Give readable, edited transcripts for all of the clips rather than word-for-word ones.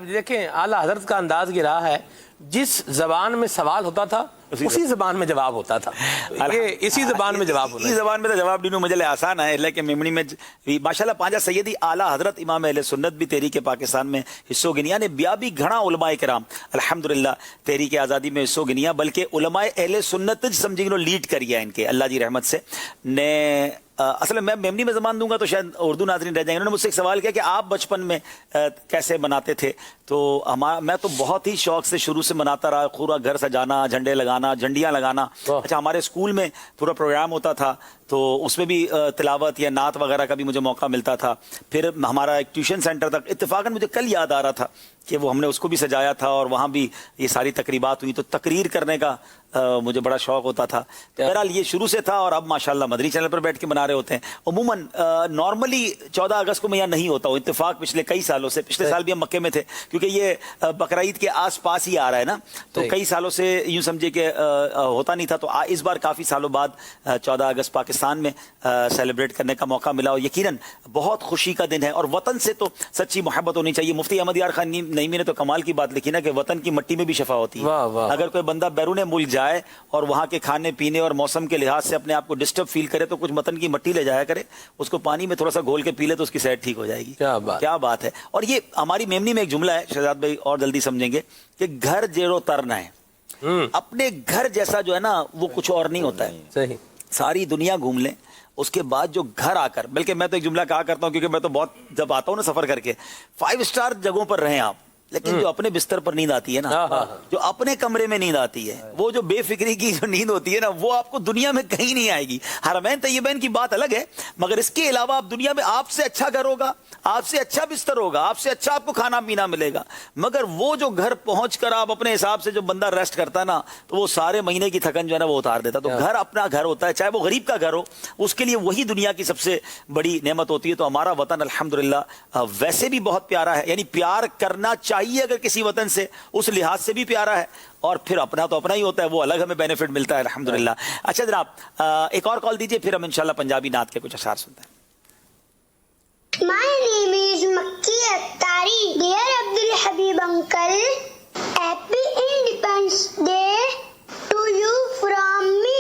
دیکھیں اعلیٰ حضرت کا انداز یہ رہا ہے جس زبان میں سوال ہوتا تھا اسی زبان میں جواب ہوتا تھا. یہ اسی زبان میں جواب ہوتا اسی زبان میں تو جواب دینوں مجھے آسان ہے لیکن میمنی میں ماشاءاللہ پانچا سیدی اعلیٰ حضرت امام اہل سنت بھی تحریک پاکستان میں حصوں گنیا نے بیا بھی گھنا علماء کرام الحمدللہ تحریک آزادی میں حصوں گنیا بلکہ علماء اہل سنت سمجھی گنو لیڈ کریا ان کے اللہ جی رحمت سے نے اصل میں میمنی میں زبان دوں گا تو شاید اردو ناظرین رہ جائیں گے. انہوں نے مجھ سے ایک سوال کیا کہ آپ بچپن میں کیسے مناتے تھے؟ تو میں تو بہت ہی شوق سے شروع سے مناتا رہا, پورا گھر سجانا, جھنڈے لگانا, جھنڈیاں لگانا. اچھا ہمارے اسکول میں پورا پروگرام ہوتا تھا تو اس میں بھی تلاوت یا نعت وغیرہ کا بھی مجھے موقع ملتا تھا. پھر ہمارا ایک ٹیوشن سینٹر تھا, اتفاقاً مجھے کل یاد آ رہا تھا کہ وہ ہم نے اس کو بھی سجایا تھا اور وہاں بھی یہ ساری تقریبات ہوئی. تو تقریر کرنے کا مجھے بڑا شوق ہوتا تھا. بہرحال یہ شروع سے تھا اور اب ماشاءاللہ مدنی چینل پر بیٹھ کے بنا رہے ہوتے ہیں. عموماً نارملی 14 اگست کو میں یہاں نہیں ہوتا ہوں, اتفاق پچھلے کئی سالوں سے. پچھلے سال بھی ہم مکے میں تھے کیونکہ یہ بقرعید کے آس پاس ہی آ رہا ہے نا, تو کئی سالوں سے یوں سمجھے کہ ہوتا نہیں تھا. تو اس بار کافی سالوں بعد 14 اگست پاکستان میں سیلیبریٹ کرنے کا موقع ملا اور یقیناً بہت خوشی کا دن ہے. اور وطن سے تو سچی محبت ہونی چاہیے. مفتی احمد یار خان نعیمی نے تو کمال کی بات لکھی نا کہ وطن کی مٹی میں بھی شفا ہوتی ہے. اگر کوئی بندہ بیرون ملک جائے اور وہاں کے کھانے پینے اور موسم کے لحاظ سے اپنے آپ کو ڈسٹرب فیل کرے تو کچھ وطن کی مٹی لے جایا کرے, اس کو پانی میں تھوڑا سا گھول کے پی لے تو اس کی صحت ٹھیک ہو جائے گی. کیا بات ہے. اور یہ ہماری میمنی میں ایک جملہ ہے, شہزاد بھائی اور جلدی سمجھیں گے, کہ گھر جیرو ترنا ہے. اپنے گھر جیسا جو ہے نا وہ کچھ اور نہیں ہوتا ہے. ساری دنیا گھوم لیں اس کے بعد جو گھر آ کر, بلکہ میں تو ایک جملہ کہا کرتا ہوں کیونکہ میں تو بہت جب آتا ہوں نا سفر کر کے, 5 اسٹار جگہوں پر رہیں آپ, لیکن جو اپنے بستر پر نیند آتی ہے نا, جو اپنے کمرے میں نیند آتی ہے, وہ جو بے فکری کی جو نیند ہوتی ہے نا, وہ آپ کو دنیا میں کہیں نہیں آئے گی. حرمین طیبین کی بات الگ ہے مگر اس کے علاوہ آپ دنیا میں آپ سے اچھا گھر ہوگا, آپ سے اچھا بستر ہوگا, آپ سے اچھا آپ کو کھانا پینا ملے گا, مگر وہ جو گھر پہنچ کر آپ اپنے حساب سے جو بندہ ریسٹ کرتا ہے نا تو وہ سارے مہینے کی تھکن جو ہے نا وہ اتار دیتا. تو گھر اپنا گھر ہوتا ہے, چاہے وہ غریب کا گھر ہو, اس کے لیے وہی دنیا کی سب سے بڑی نعمت ہوتی ہے. تو ہمارا وطن الحمدللہ ویسے بھی بہت پیارا ہے, یعنی پیار کرنا چاہیے اگر کسی وطن سے, اس لحاظ سے بھی پیارا ہے. اور پھر اپنا تو اپنا ہی ہوتا ہے, وہ الگ ہمیں بینیفٹ ملتا ہے الحمدللہ. اچھا جناب ایک اور کال دیجئے, پھر ہم انشاءاللہ پنجابی نعت کے کچھ اشعار سنتے ہیں. My name is Makki Attari. Dear Abdul Habib uncle, happy Independence Day to you from me.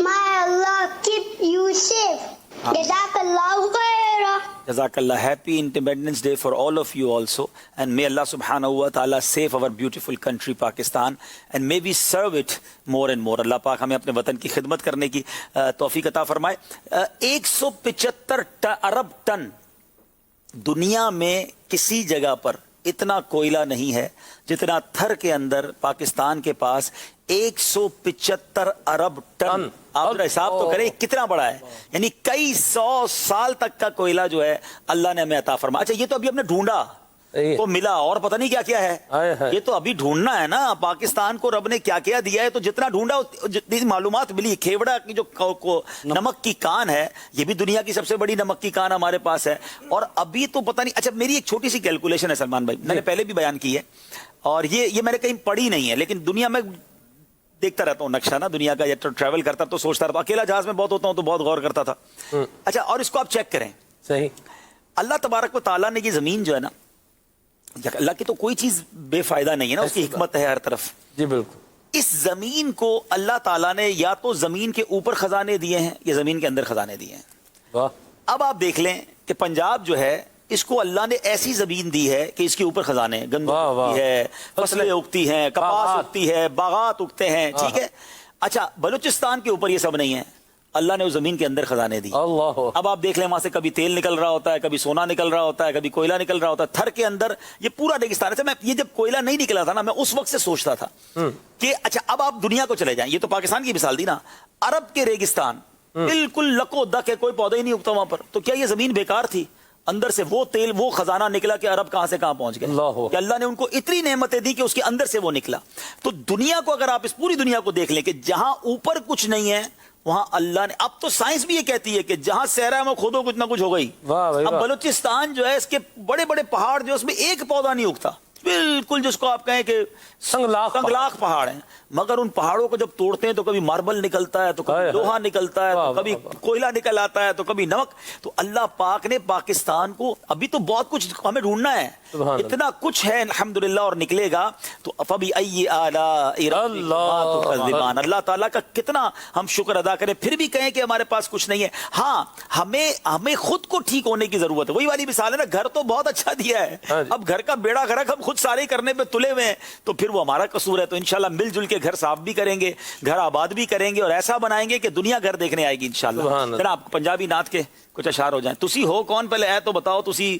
May Allah keep you safe. Jazakallahu khaira. Jazakallah. Happy Independence Day for all of you also, and may Allah subhanahu wa ta'ala save our beautiful country Pakistan and may we serve it more and more. اللہ پاک ہمیں اپنے وطن کی خدمت کرنے کی توفیق عطا فرمائے. 175 ارب ٹن دنیا میں کسی جگہ پر اتنا کوئلہ نہیں ہے جتنا تھر کے اندر پاکستان کے پاس 175 ارب ٹن. آپ ذرا حساب تو کریں کتنا بڑا ہے, یعنی کئی 100 سال تک کا کوئلہ جو ہے اللہ نے ہمیں عطا فرمایا. اچھا یہ تو ابھی ہم نے ڈھونڈا تو ملا, اور پتہ نہیں کیا کیا ہے, یہ تو ابھی ڈھونڈنا ہے نا. پاکستان کو رب نے کیا کیا دیا ہے, تو جتنا ڈھونڈا جتنی معلومات ملی. کھیوڑا کی جو نمک کی کان ہے, یہ بھی دنیا کی سب سے بڑی نمک کی کان ہمارے پاس ہے, اور ابھی تو پتہ نہیں. اچھا میری ایک چھوٹی سی کیلکولیشن ہے سلمان بھائی, میں نے پہلے بھی بیان کی ہے اور یہ میں نے کہیں پڑھی نہیں ہے, لیکن دنیا میں دیکھتا رہتا ہوں نقشہ نا دنیا کا, یا ٹریول کرتا تو سوچتا رہتا ہوں. اکیلا جہاز میں بہت ہوتا ہوں تو بہت غور کرتا تھا. اچھا اور اس کو آپ چیک کریں, صحیح اللہ تبارک و تعالیٰ نے یہ زمین جو ہے نا, اللہ کی تو کوئی چیز بے فائدہ نہیں ہے نا, اس کی حکمت ہے ہر طرف. جی بالکل. اس زمین کو اللہ تعالیٰ نے یا تو زمین کے اوپر خزانے دیے ہیں یا زمین کے اندر خزانے دیے ہیں. اب آپ دیکھ لیں کہ پنجاب جو ہے اس کو اللہ نے ایسی زمین دی ہے کہ اس کے اوپر خزانے, گندم اگتی ہے, فصلیں اگتی ہیں, کپاس اگتی ہے, باغات اگتے ہیں, ٹھیک ہے. اچھا بلوچستان کے اوپر یہ سب نہیں ہے, اللہ نے اس زمین کے اندر خزانے دی. اب آپ دیکھ لیں وہاں سے کبھی تیل نکل رہا ہوتا ہے, کبھی سونا نکل رہا ہوتا ہے, کبھی کوئلہ نکل رہا ہوتا ہے. تھر کے اندر یہ پورا ریگستان ہے. میں یہ جب کوئلہ نہیں نکلا تھا نا, میں اس وقت سے سوچتا تھا کہ اچھا اب آپ دنیا کو چلے جائیں, یہ تو پاکستان کی مثال دی نا, عرب کے ریگستان بالکل لکو دک ہے, کوئی پودا ہی نہیں اگتا وہاں پر. تو کیا یہ زمین بیکار تھی؟ اندر سے وہ تیل وہ خزانہ نکلا کہ عرب کہاں سے کہاں پہنچ گئے, کہ اللہ نے ان کو اتنی نعمتیں دی کہ اس کے اندر سے وہ نکلا. تو دنیا کو اگر آپ اس پوری دنیا کو دیکھ لیں کہ جہاں اوپر کچھ نہیں ہے وہاں اللہ نے, اب تو سائنس بھی یہ کہتی ہے کہ جہاں صحرا ہے وہ کھودو کچھ نہ کچھ ہو گئی. اب بلوچستان جو ہے اس کے بڑے بڑے پہاڑ جو اس میں ایک پودا نہیں اگتا, بالکل جس کو آپ کہیں کہ سنگلاخ پہاڑ ہیں، مگر ان پہاڑوں کو جب توڑتے ہیں تو کبھی ماربل نکلتا ہے، تو کبھی لوہا نکلتا ہے، تو کبھی کوئلہ نکل آتا ہے، تو کبھی نمک. تو اللہ پاک نے پاکستان کو، ابھی تو بہت کچھ ہمیں ڈھونڈنا ہے، اتنا کچھ ہے الحمدللہ اور نکلے گا. تو فبأي آلاء ربكما تكذبان، اللہ تعالیٰ کا کتنا ہم شکر ادا کریں. پھر بھی کہیں کہ ہمارے پاس کچھ نہیں ہے. ہاں ہمیں خود کو ٹھیک ہونے کی ضرورت ہے. وہی والی مثال ہے نا، گھر تو بہت اچھا دیا ہے، اب گھر کا بیڑا غرق ہم خود سارے کرنے پہ تلے ہوئے ہیں، تو پھر وہ ہمارا قصور ہے. تو انشاءاللہ مل جل کے گھر صاف بھی کریں گے، گھر آباد بھی کریں گے، اور ایسا بنائیں گے کہ دنیا گھر دیکھنے آئے گی انشاءاللہ. پھر آپ پنجابی نعت کے کچھ اشعار ہو جائیں. تسی ہو کون پہلے ہے تو بتاؤ. تسی